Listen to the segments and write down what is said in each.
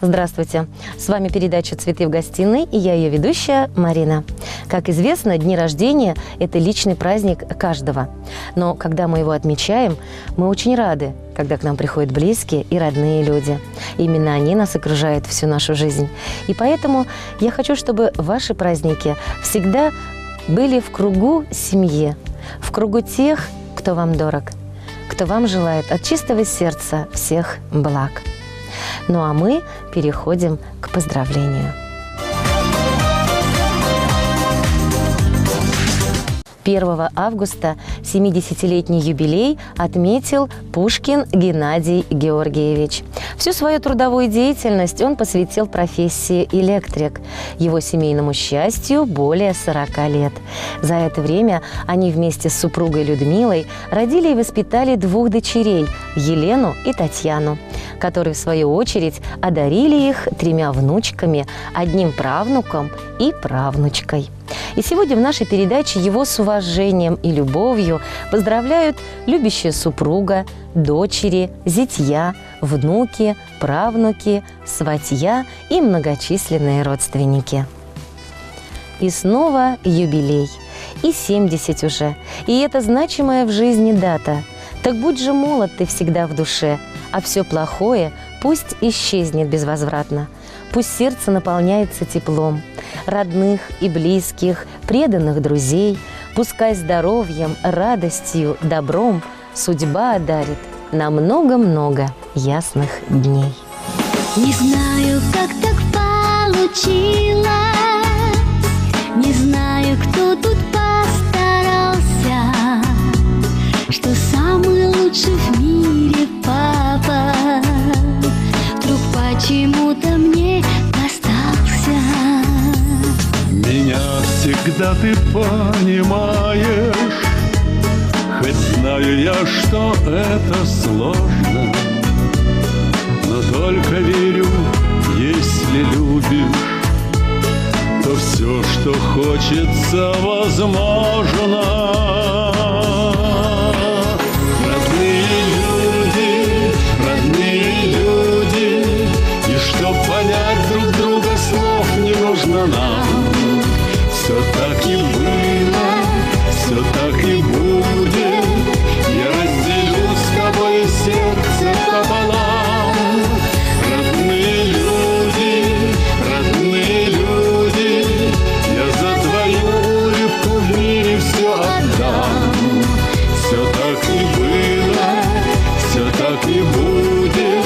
Здравствуйте! С вами передача «Цветы в гостиной» и я ее ведущая Марина. Как известно, дни рождения – это личный праздник каждого. Но когда мы его отмечаем, мы очень рады, когда к нам приходят близкие и родные люди. Именно они нас окружают всю нашу жизнь. И поэтому я хочу, чтобы ваши праздники всегда были в кругу семьи, в кругу тех, кто вам дорог, кто вам желает от чистого сердца всех благ. Ну а мы переходим к поздравлению. 1 августа 70-летний юбилей отметил Пушкин Геннадий Георгиевич. Всю свою трудовую деятельность он посвятил профессии электрик. Его семейному счастью более 40 лет. За это время они вместе с супругой Людмилой родили и воспитали 2 дочерей – Елену и Татьяну, которые, в свою очередь, одарили их 3 внучками, 1 правнуком и правнучкой. И сегодня в нашей передаче его с уважением и любовью поздравляют любящая супруга, дочери, зятья, внуки, правнуки, сватья и многочисленные родственники. И снова юбилей. И 70 уже. И это значимая в жизни дата. Так будь же молод ты всегда в душе, а все плохое пусть исчезнет безвозвратно. Пусть сердце наполняется теплом родных и близких, преданных друзей. Пускай здоровьем, радостью, добром судьба одарит на много-много ясных дней. Не знаю, как так получилось, не знаю, кто тут постарался, что самый лучший в мире папа вдруг почему-то мне достался. Меня всегда ты понимаешь, хоть знаю я, что это сложно, но только верю, если любишь, то все, что хочется, возможно. Родные люди, и чтоб понять друг друга, слов не нужно нам. Все так и было, все так и будет. Я разделю с тобой сердце пополам. Родные люди, я за твою улыбку в мире все отдам. Все так и было, все так и будет.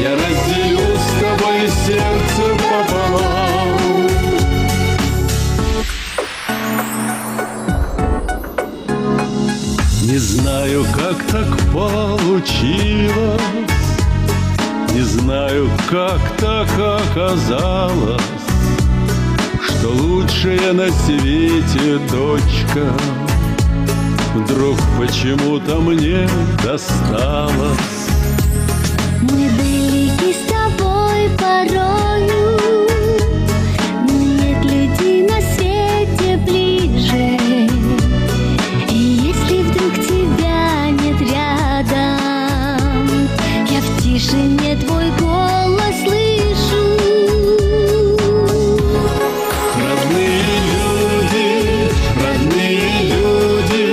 Я разделю с тобой сердце пополам. Не знаю, как так получилось, не знаю, как так оказалось, что лучшая на свете дочка вдруг почему-то мне досталась. Мы далеки с тобой порою, но нет людей на свете ближе. И если вдруг тебя нет рядом, я в тишине твой голос слышу. Родные люди,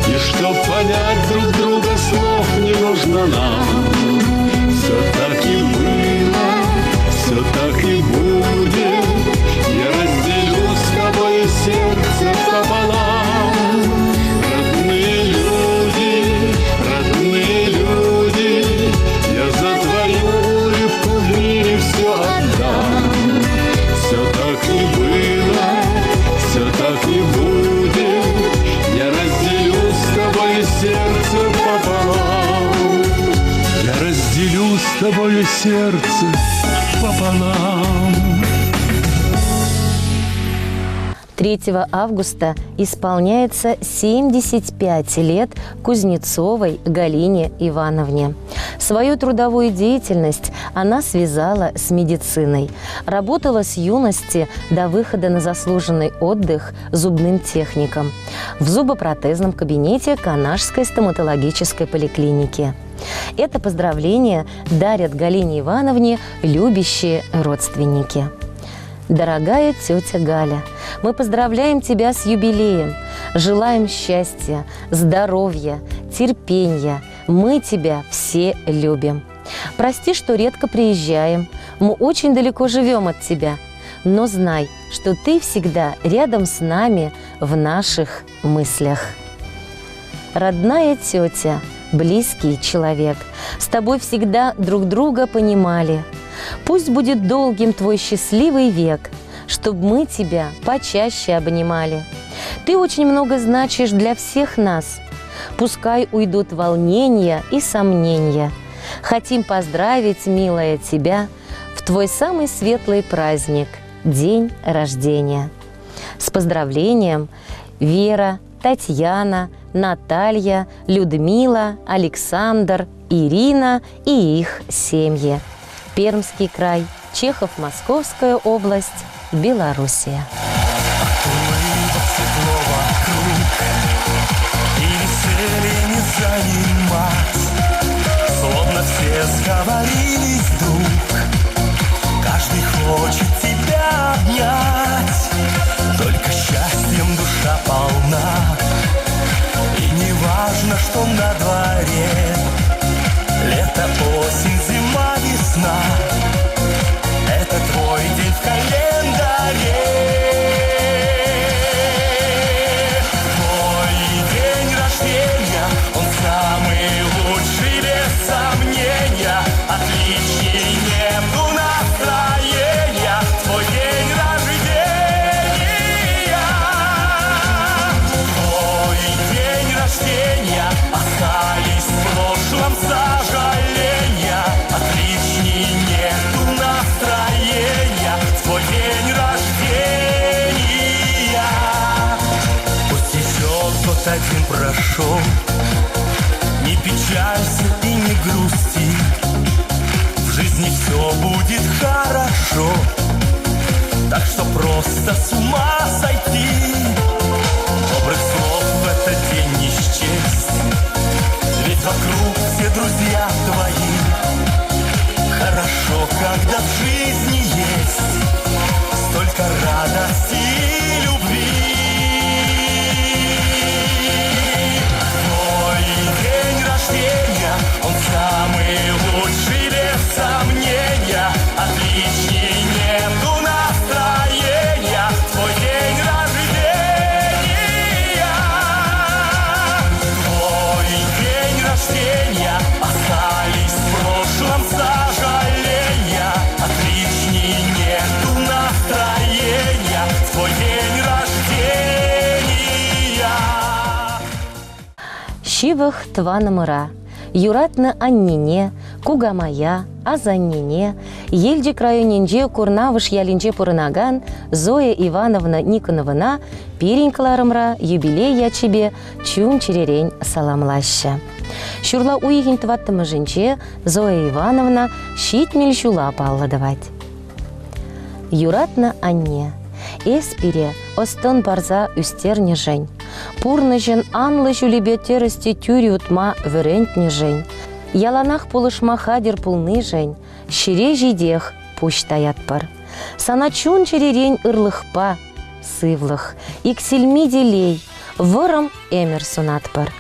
и чтоб понять друг друга, слов не нужно нам. Все так и было, все так и будет. Я разделю с тобой сердце пополам. Родные люди, я за твою улыбку в мире все отдам. Все так и было, все так и будет. Я разделю с тобой сердце пополам. Я разделю с тобой сердце пополам. 3 августа исполняется 75 лет Кузнецовой Галине Ивановне. Свою трудовую деятельность она связала с медициной. Работала с юности до выхода на заслуженный отдых зубным техником в зубопротезном кабинете Канашской стоматологической поликлиники. Это поздравление дарят Галине Ивановне любящие родственники. Дорогая тетя Галя, мы поздравляем тебя с юбилеем, желаем счастья, здоровья, терпения. Мы тебя все любим. Прости, что редко приезжаем, мы очень далеко живем от тебя, но знай, что ты всегда рядом с нами в наших мыслях. Родная тетя, близкий человек, с тобой всегда друг друга понимали. Пусть будет долгим твой счастливый век, чтобы мы тебя почаще обнимали. Ты очень много значишь для всех нас. Пускай уйдут волнения и сомнения. Хотим поздравить, милая, тебя в твой самый светлый праздник – день рождения. С поздравлением Вера, Татьяна, Наталья, Людмила, Александр, Ирина и их семьи. Пермский край, Чехов, Московская область, Белоруссия. Словно все сговорились вдруг, каждый хочет тебя обнять, только счастьем душа полна, и не важно, что на дворе, лето, осень, зима, весна, это твой день в календаре. Твой день рождения, он самый лучший, без сомнения, отличий нету настроения. Твой день рождения, твой день рождения, остались в прошлом сожаления, отличий нету настроения. Твой день рождения, пусть еще год один прошел, не печалься и не грусти, в жизни все будет хорошо, так что просто с ума сойти. Добрых слов в этот день не счесть, ведь вокруг все друзья твои. Хорошо, когда в жизни есть столько радости и любви. Он самый лучший, без сомнения, отличий нету настроения. Твой день рождения, твой день рождения, остались в прошлом сожаления, отличий нету настроения. Твой день рождения. Щивых тва номера. Юратна Аннине, Кугамая, Азаннине, Ельдик районенже Курнавыш ялинже Пурынаган, Зоя Ивановна Никоновна, Пиренькаларымра, юбилей ячебе, чум черерень саламлаща. Шурла уйхин тваттымы жинче, Зоя Ивановна щит мельчула палладывать. Юратна Анне, эспире, остон барза үстерне жень. Пурны жен анлы жүлебетер тюри утма вырентне жень. Яланах полышма хадер пулны жень, шире жидех пусть таят пар. Саначун черерень ырлыхпа, сывлых, иксельми делей, вырым эмер сунат пар.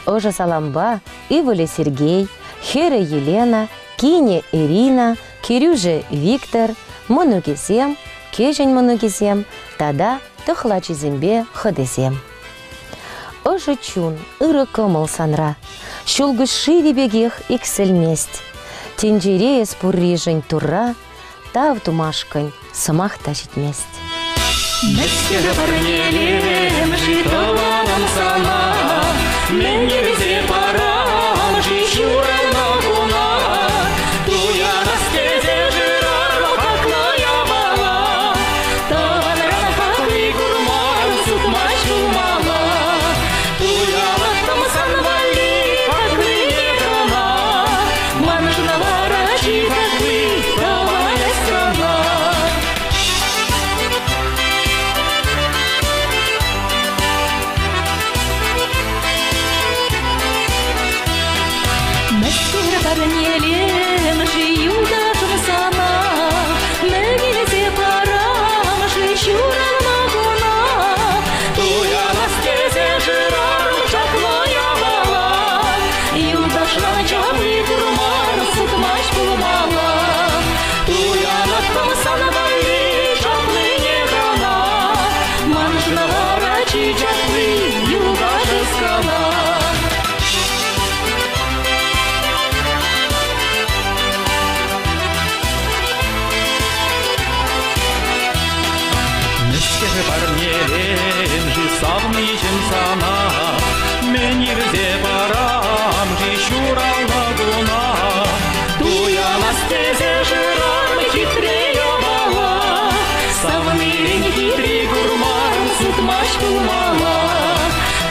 Ожа Саламба, Иволе Сергей, Хере Елена, Кине Ирина, Кирюже Виктор, Монугизем, Кежень Монугизем, Тада Тохлачи Зембе Ходезем. Ожа чун, ыры кымыл санра, Шулгы шире бегех иксель месть. Тенджерея спурри жень тура, Тав тумашкань самах тащить месть. Местері парнелем житовалам сама, Менге везе парам жичурена гуна, Туя на стезе жирару, как моя мала, Таван рана пахли гурман, суп мачу мала, Туя латтам санвали, как вы не гана, Манжна варачи, как вы, давая страна. Можно ворочить отлынью даже скала. Парнелен жи савнычен сана, менирзе барам жи чурална гуна. Туя на стезе жирам хитрее бала, савнырен хитрый гурман сутмаш тумала.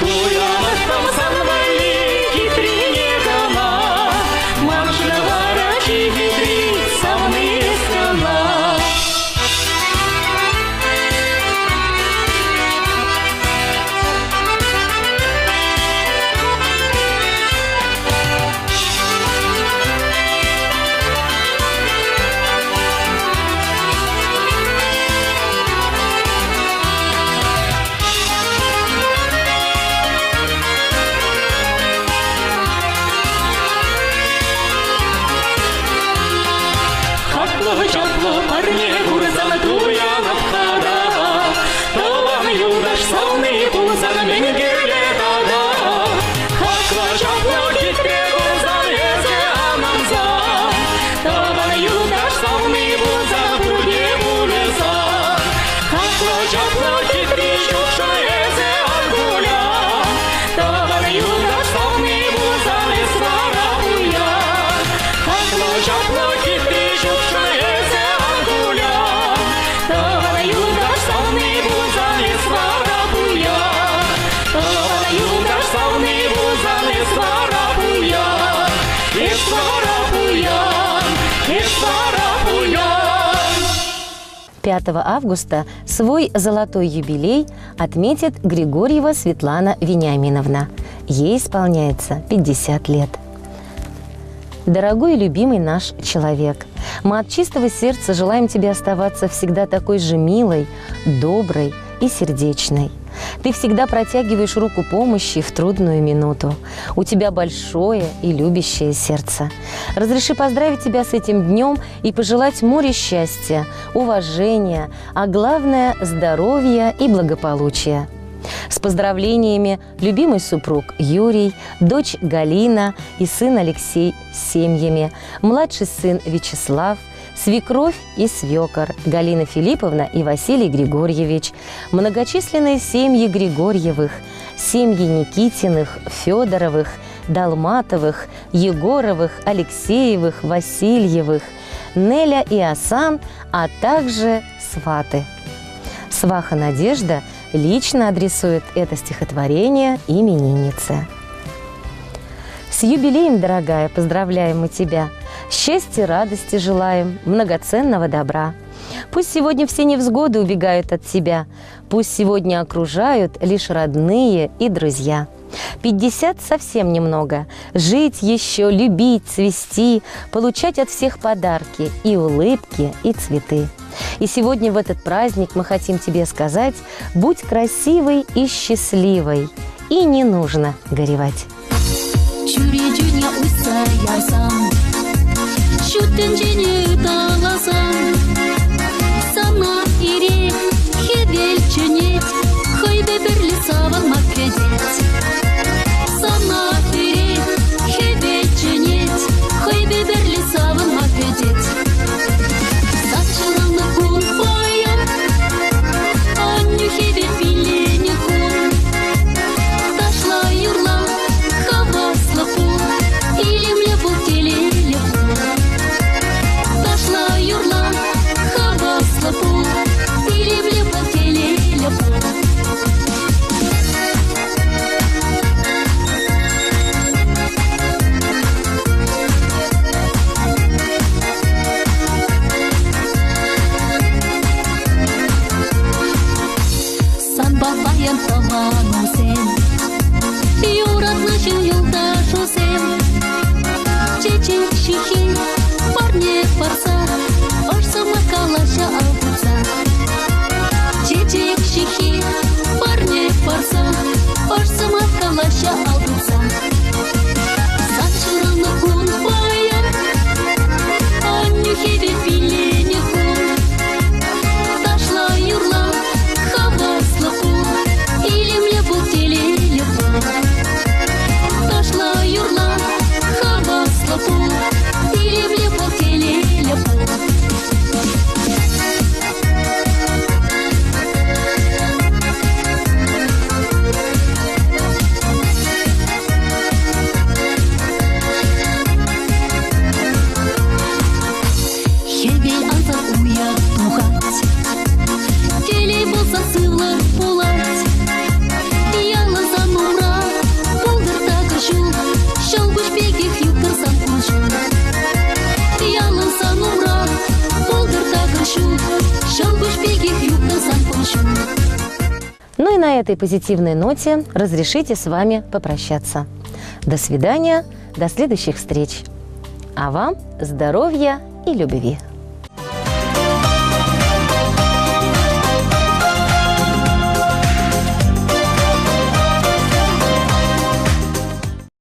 Туя на там санвали хитрее гана, можно ворочи хитрый савнырен скана. Чапло парне гурзан туя напхада, Таван юдаш савны пулзан менгерле дада. Хакла чапло хитре гурзан езе анамзан, Таван юдаш савны пулзан пурде пулезан. Хакла чапло хитре шушан езе ангулян, Таван юдаш савны пулзан есвара пуян. Хакла чапло хитре шушан «5 августа свой золотой юбилей отметит Григорьева Светлана Вениаминовна. Ей исполняется 50 лет. Дорогой и любимый наш человек, мы от чистого сердца желаем тебе оставаться всегда такой же милой, доброй и сердечной. Ты всегда протягиваешь руку помощи в трудную минуту. У тебя большое и любящее сердце. Разреши поздравить тебя с этим днем и пожелать море счастья, уважения, а главное – здоровья и благополучия. С поздравлениями любимый супруг Юрий, дочь Галина и сын Алексей с семьями, младший сын Вячеслав, свекровь и свекор Галина Филипповна и Василий Григорьевич, многочисленные семьи Григорьевых, семьи Никитиных, Федоровых, Долматовых, Егоровых, Алексеевых, Васильевых, Неля и Асан, а также сваты. Сваха Надежда лично адресует это стихотворение имениннице. С юбилеем, дорогая, поздравляем мы тебя! Счастья, радости желаем, многоценного добра. Пусть сегодня все невзгоды убегают от тебя, пусть сегодня окружают лишь родные и друзья. 50 совсем немного. Жить еще, любить, цвести, получать от всех подарки и улыбки, и цветы. И сегодня в этот праздник мы хотим тебе сказать: будь красивой и счастливой, и не нужно горевать. Ташла юрла, хава слапу. на этой позитивной ноте разрешите с вами попрощаться. До свидания, до следующих встреч. А вам здоровья и любви!